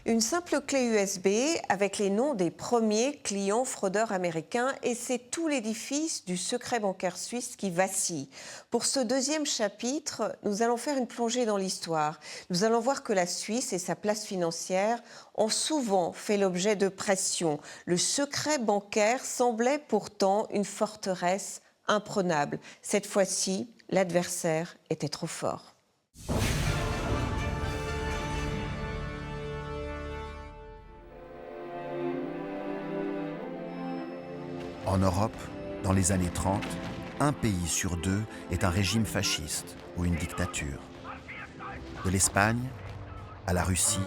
Une simple clé USB avec les noms des premiers clients fraudeurs américains et c'est tout l'édifice du secret bancaire suisse qui vacille. Pour ce deuxième chapitre, nous allons faire une plongée dans l'histoire. Nous allons voir que la Suisse et sa place financière ont souvent fait l'objet de pression. Le secret bancaire semblait pourtant une forteresse imprenable. Cette fois-ci, l'adversaire était trop fort. En Europe, dans les années 30, un pays sur deux est un régime fasciste ou une dictature. De l'Espagne à la Russie,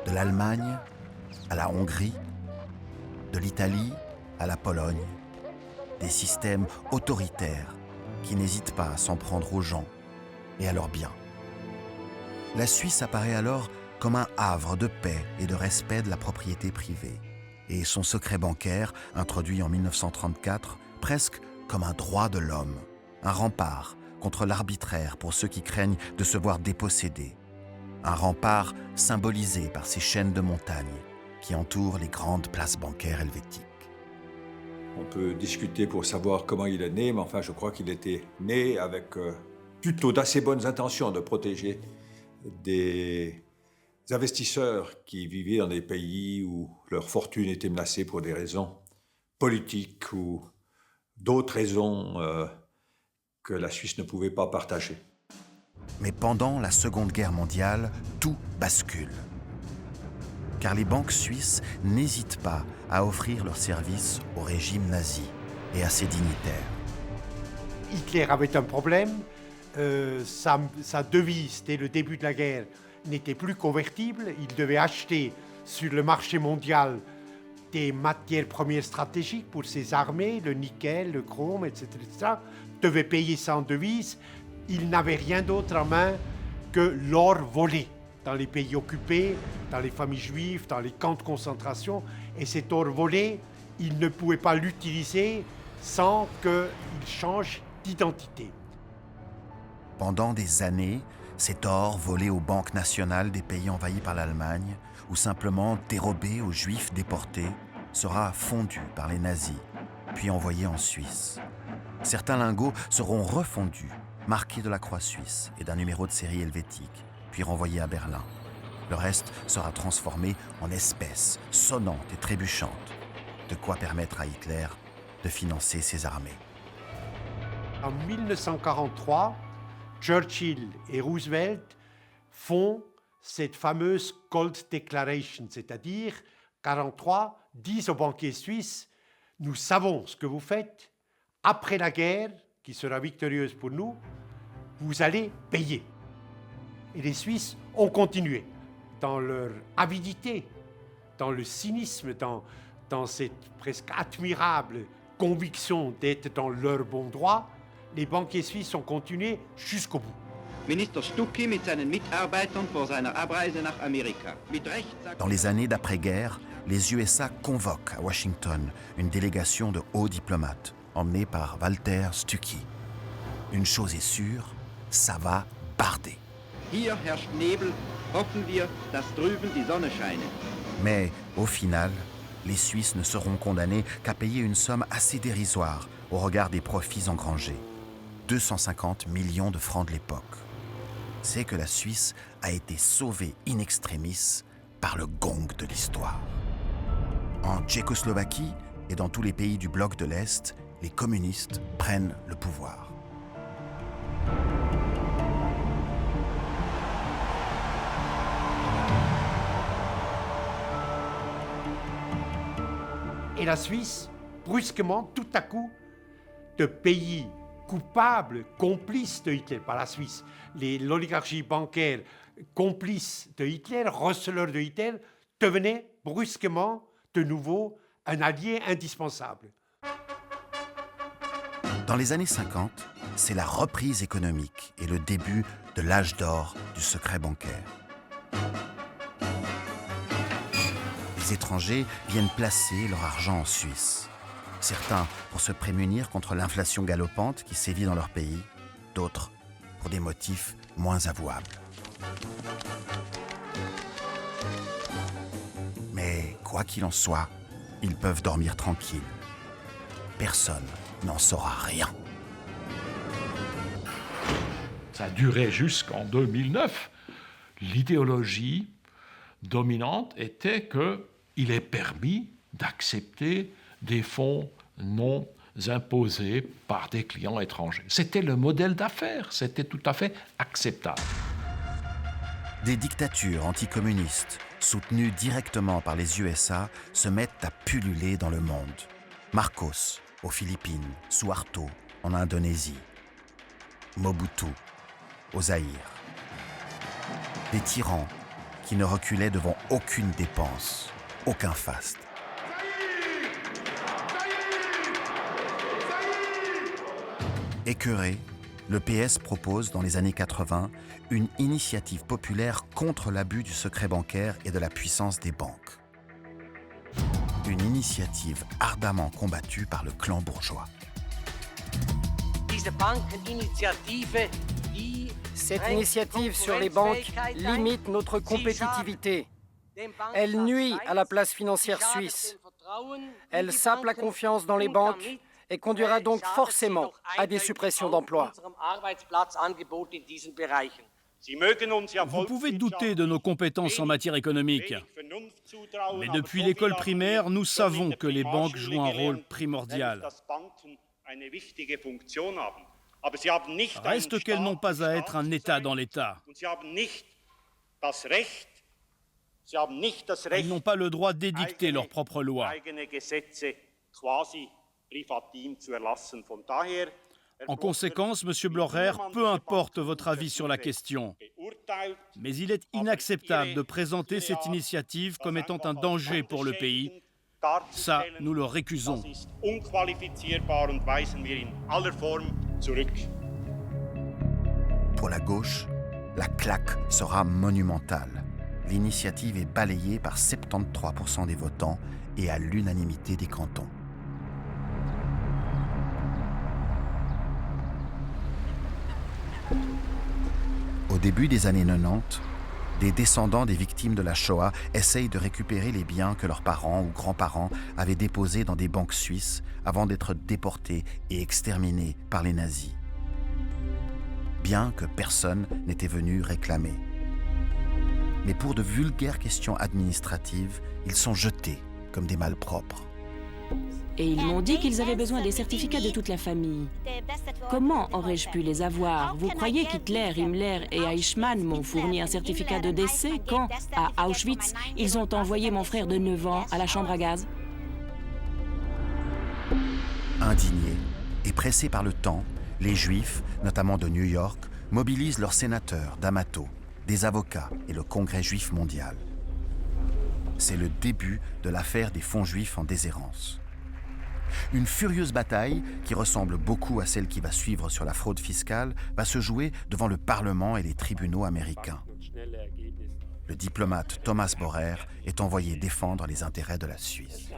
de l'Allemagne à la Hongrie, de l'Italie à la Pologne, des systèmes autoritaires qui n'hésitent pas à s'en prendre aux gens et à leurs biens. La Suisse apparaît alors comme un havre de paix et de respect de la propriété privée. Et son secret bancaire, introduit en 1934, presque comme un droit de l'homme, un rempart contre l'arbitraire pour ceux qui craignent de se voir dépossédés, un rempart symbolisé par ces chaînes de montagnes qui entourent les grandes places bancaires helvétiques. On peut discuter pour savoir comment il est né, mais enfin je crois qu'il était né avec plutôt d'assez bonnes intentions de protéger des investisseurs qui vivaient dans des pays où leur fortune était menacée pour des raisons politiques ou d'autres raisons que la Suisse ne pouvait pas partager. Mais pendant la Seconde Guerre mondiale, tout bascule. Car les banques suisses n'hésitent pas à offrir leurs services au régime nazi et à ses dignitaires. Hitler avait un problème. Sa devise, dès le début de la guerre, n'était plus convertible. Il devait acheter sur le marché mondial des matières premières stratégiques pour ses armées, le nickel, le chrome, etc. Devait payer ça en devise. Il n'avait rien d'autre en main que l'or volé dans les pays occupés, dans les familles juives, dans les camps de concentration. Et cet or volé, il ne pouvait pas l'utiliser sans qu'il change d'identité. Pendant des années, cet or volé aux banques nationales des pays envahis par l'Allemagne ou simplement dérobé aux Juifs déportés sera fondu par les nazis, puis envoyé en Suisse. Certains lingots seront refondus, marqués de la croix suisse et d'un numéro de série helvétique, puis renvoyés à Berlin. Le reste sera transformé en espèces sonnantes et trébuchantes, de quoi permettre à Hitler de financer ses armées. En 1943, Churchill et Roosevelt font cette fameuse Cold Declaration, c'est-à-dire 1943 disent aux banquiers suisses « Nous savons ce que vous faites, après la guerre, qui sera victorieuse pour nous, vous allez payer. » Et les Suisses ont continué dans leur avidité, dans le cynisme, dans cette presque admirable conviction d'être dans leur bon droit. Les banquiers suisses ont continué jusqu'au bout. Minister Stucki mit seinen Mitarbeitern vor seiner Abreise nach Amerika. Mit Recht sagt Dans les années d'après-guerre, les USA convoquent à Washington une délégation de hauts diplomates, emmenée par Walter Stucki. Une chose est sûre, ça va barder. Hier herrscht Nebel, hoffen wir, dass drüben die Sonne scheine. Mais au final, les Suisses ne seront condamnés qu'à payer une somme assez dérisoire au regard des profits engrangés. 250 millions de francs de l'époque. C'est que la Suisse a été sauvée in extremis par le gong de l'histoire. En Tchécoslovaquie et dans tous les pays du bloc de l'Est, les communistes prennent le pouvoir. Et la Suisse, brusquement, tout à coup, de pays coupables, complices de Hitler, pas la Suisse, l'oligarchie bancaire complice de Hitler, receleur de Hitler, devenait brusquement, de nouveau, un allié indispensable. Dans les années 50, c'est la reprise économique et le début de l'âge d'or du secret bancaire. Les étrangers viennent placer leur argent en Suisse. Certains pour se prémunir contre l'inflation galopante qui sévit dans leur pays, d'autres pour des motifs moins avouables. Quoi qu'il en soit, ils peuvent dormir tranquilles. Personne n'en saura rien. Ça a duré jusqu'en 2009. L'idéologie dominante était qu'il est permis d'accepter des fonds non imposés par des clients étrangers. C'était le modèle d'affaires, c'était tout à fait acceptable. Des dictatures anticommunistes, soutenues directement par les USA, se mettent à pulluler dans le monde. Marcos, aux Philippines, Suharto, en Indonésie. Mobutu, au Zaïre. Des tyrans qui ne reculaient devant aucune dépense, aucun faste. Écœuré, le PS propose dans les années 80 une initiative populaire contre l'abus du secret bancaire et de la puissance des banques. Une initiative ardemment combattue par le clan bourgeois. Cette initiative sur les banques limite notre compétitivité. Elle nuit à la place financière suisse. Elle sape la confiance dans les banques et conduira donc forcément à des suppressions d'emplois. Vous pouvez douter de nos compétences en matière économique. Mais depuis l'école primaire, nous savons que les banques jouent un rôle primordial. Reste qu'elles n'ont pas à être un État dans l'État. Elles n'ont pas le droit d'édicter leurs propres lois. En conséquence, M. Blocher, peu importe votre avis sur la question, mais il est inacceptable de présenter cette initiative comme étant un danger pour le pays. Ça, nous le récusons. Pour la gauche, la claque sera monumentale. L'initiative est balayée par 73% des votants et à l'unanimité des cantons. Au début des années 90, des descendants des victimes de la Shoah essayent de récupérer les biens que leurs parents ou grands-parents avaient déposés dans des banques suisses avant d'être déportés et exterminés par les nazis. Bien que personne n'était venu réclamer. Mais pour de vulgaires questions administratives, ils sont jetés comme des malpropres. Et ils m'ont dit qu'ils avaient besoin des certificats de toute la famille. Comment aurais-je pu les avoir? Vous croyez qu'Hitler, Himmler et Eichmann m'ont fourni un certificat de décès quand, à Auschwitz, ils ont envoyé mon frère de 9 ans à la chambre à gaz? Indignés et pressés par le temps, les Juifs, notamment de New York, mobilisent leurs sénateurs d'Amato, des avocats et le Congrès juif mondial. C'est le début de l'affaire des fonds juifs en déshérence. Une furieuse bataille, qui ressemble beaucoup à celle qui va suivre sur la fraude fiscale, va se jouer devant le Parlement et les tribunaux américains. Le diplomate Thomas Borer est envoyé défendre les intérêts de la Suisse.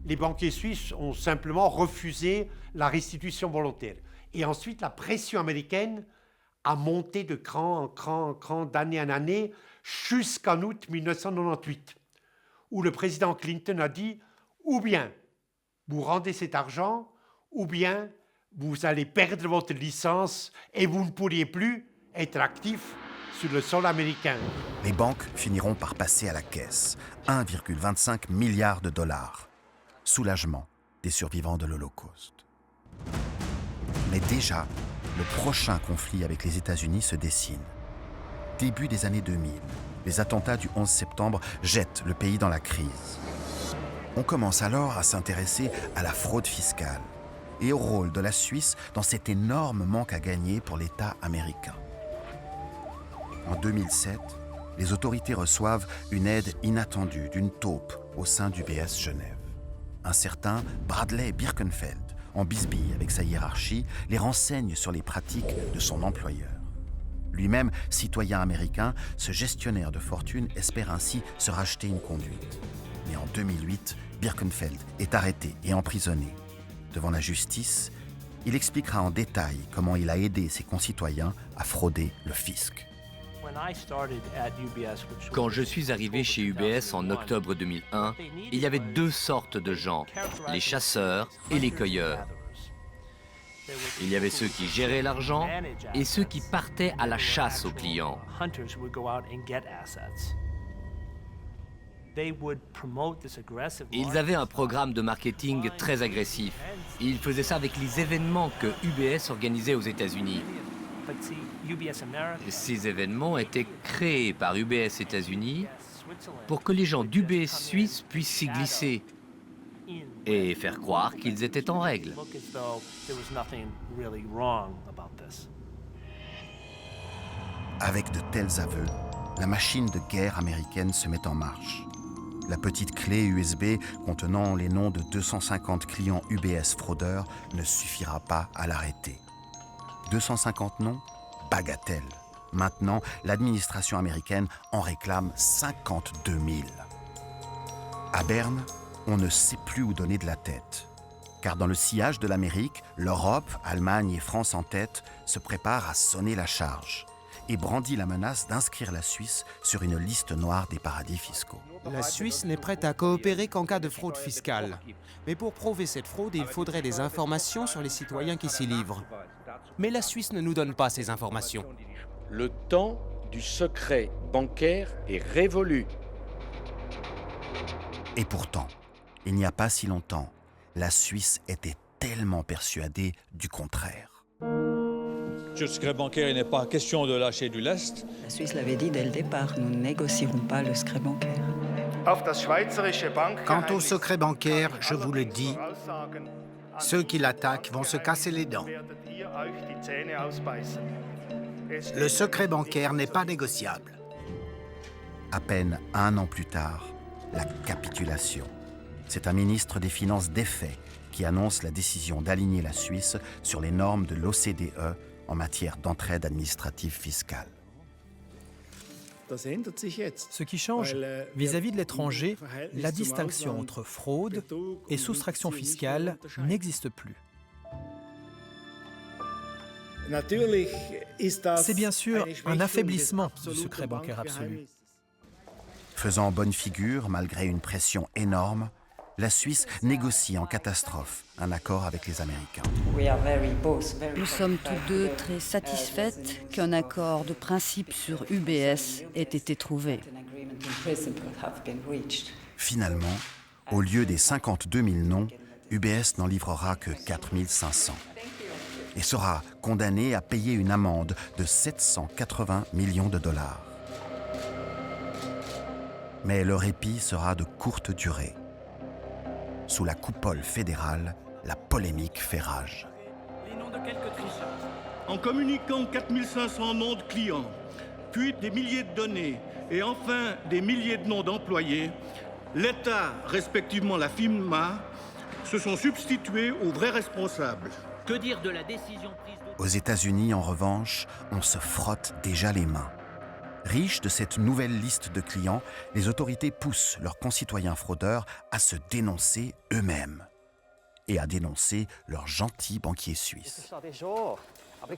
Les banquiers suisses ont simplement refusé la restitution volontaire. Et ensuite, la pression américaine a monté de cran en cran en cran, d'année en année, jusqu'en août 1998, où le président Clinton a dit « ou bien vous rendez cet argent, ou bien vous allez perdre votre licence et vous ne pourriez plus être actif sur le sol américain. » Les banques finiront par passer à la caisse, 1,25 milliard de dollars. Soulagement des survivants de l'Holocauste. Mais déjà, le prochain conflit avec les États-Unis se dessine. Début des années 2000, les attentats du 11 septembre jettent le pays dans la crise. On commence alors à s'intéresser à la fraude fiscale et au rôle de la Suisse dans cet énorme manque à gagner pour l'État américain. En 2007, les autorités reçoivent une aide inattendue d'une taupe au sein du BS Genève. Un certain Bradley Birkenfeld, en bisbille avec sa hiérarchie, les renseigne sur les pratiques de son employeur. Lui-même, citoyen américain, ce gestionnaire de fortune espère ainsi se racheter une conduite. Mais en 2008, Birkenfeld est arrêté et emprisonné. Devant la justice, il expliquera en détail comment il a aidé ses concitoyens à frauder le fisc. Quand je suis arrivé chez UBS en octobre 2001, il y avait deux sortes de gens, les chasseurs et les cueilleurs. Il y avait ceux qui géraient l'argent et ceux qui partaient à la chasse aux clients. Ils avaient un programme de marketing très agressif. Ils faisaient ça avec les événements que UBS organisait aux États-Unis. Ces événements étaient créés par UBS États-Unis pour que les gens d'UBS Suisse puissent s'y glisser et faire croire qu'ils étaient en règle. Avec de tels aveux, la machine de guerre américaine se met en marche. La petite clé USB contenant les noms de 250 clients UBS fraudeurs ne suffira pas à l'arrêter. 250 noms? Bagatelle. Maintenant, l'administration américaine en réclame 52 000. À Berne, on ne sait plus où donner de la tête. Car dans le sillage de l'Amérique, l'Europe, Allemagne et France en tête, se préparent à sonner la charge et brandit la menace d'inscrire la Suisse sur une liste noire des paradis fiscaux. La Suisse n'est prête à coopérer qu'en cas de fraude fiscale. Mais pour prouver cette fraude, il faudrait des informations sur les citoyens qui s'y livrent. Mais la Suisse ne nous donne pas ces informations. Le temps du secret bancaire est révolu. Et pourtant, il n'y a pas si longtemps, la Suisse était tellement persuadée du contraire. Sur le secret bancaire, il n'est pas question de lâcher du lest. La Suisse l'avait dit dès le départ, nous ne négocierons pas le secret bancaire. Quant au secret bancaire, je vous le dis, ceux qui l'attaquent vont se casser les dents. Le secret bancaire n'est pas négociable. À peine un an plus tard, la capitulation. C'est un ministre des Finances défait qui annonce la décision d'aligner la Suisse sur les normes de l'OCDE en matière d'entraide administrative fiscale. Ce qui change vis-à-vis de l'étranger, la distinction entre fraude et soustraction fiscale n'existe plus. C'est bien sûr un affaiblissement du secret bancaire absolu. Faisant bonne figure, malgré une pression énorme, la Suisse négocie en catastrophe un accord avec les Américains. Nous sommes tous deux très satisfaites qu'un accord de principe sur UBS ait été trouvé. Finalement, au lieu des 52 000 noms, UBS n'en livrera que 4 500 et sera condamné à payer une amende de 780 millions de dollars. Mais le répit sera de courte durée. Sous la coupole fédérale, la polémique fait rage. En communiquant 4500 noms de clients, puis des milliers de données et enfin des milliers de noms d'employés, l'État, respectivement la FINMA, se sont substitués aux vrais responsables. Que dire de la décision prise Aux États-Unis, en revanche, on se frotte déjà les mains. Riches de cette nouvelle liste de clients, les autorités poussent leurs concitoyens fraudeurs à se dénoncer eux-mêmes et à dénoncer leurs gentils banquiers suisses.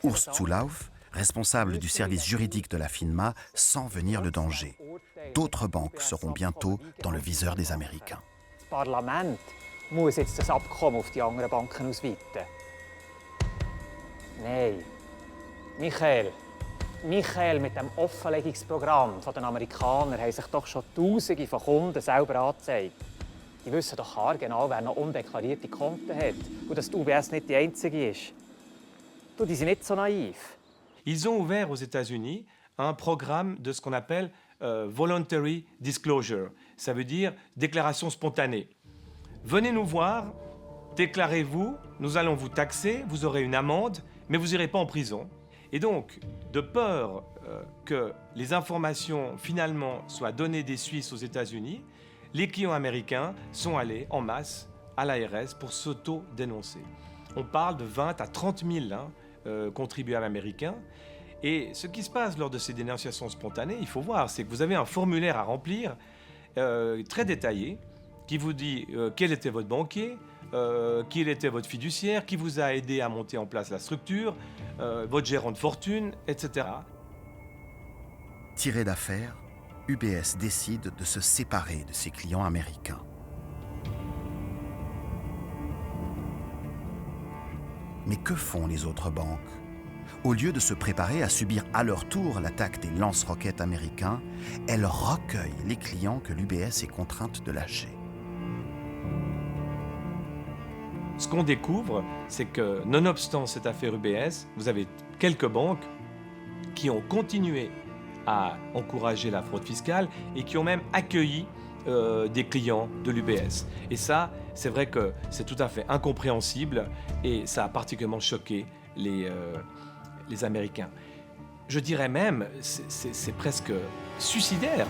Urs Zulauf, responsable du service juridique de la FINMA, sent venir le danger. D'autres banques seront bientôt dans le viseur des Américains. Das Parlament muss jetzt das Abkommen auf die anderen Banken ausweiten. Nein. Michael, mit dem Offenlegungsprogramm der Amerikaner haben sich doch schon Tausende von Kunden selber angezeigt. Die wissen doch haargenau, wer noch undeklarierte Konten hat und dass die UBS nicht die einzige ist. Die sind nicht so naiv. Ils ont ouvert aux États-Unis un programme de ce qu'on appelle Voluntary Disclosure. Ça veut dire déclaration spontanée. Venez nous voir, déclarez-vous, nous allons vous taxer, vous aurez une amende, mais vous n'irez pas en prison. Et donc, de peur que les informations finalement soient données des Suisses aux États-Unis, les clients américains sont allés en masse à l'ARS pour s'auto-dénoncer. On parle de 20 à 30 000 contribuables américains. Et ce qui se passe lors de ces dénonciations spontanées, il faut voir, c'est que vous avez un formulaire à remplir très détaillé qui vous dit quel était votre banquier, qui était votre fiduciaire, qui vous a aidé à monter en place la structure, votre gérant de fortune, etc. Tiré d'affaire, UBS décide de se séparer de ses clients américains. Mais que font les autres banques? Au lieu de se préparer à subir à leur tour l'attaque des lance-roquettes américains, elles recueillent les clients que l'UBS est contrainte de lâcher. Ce qu'on découvre, c'est que, nonobstant cette affaire UBS, vous avez quelques banques qui ont continué à encourager la fraude fiscale et qui ont même accueilli des clients de l'UBS. Et ça, c'est vrai que c'est tout à fait incompréhensible et ça a particulièrement choqué les Américains. Je dirais même, c'est presque suicidaire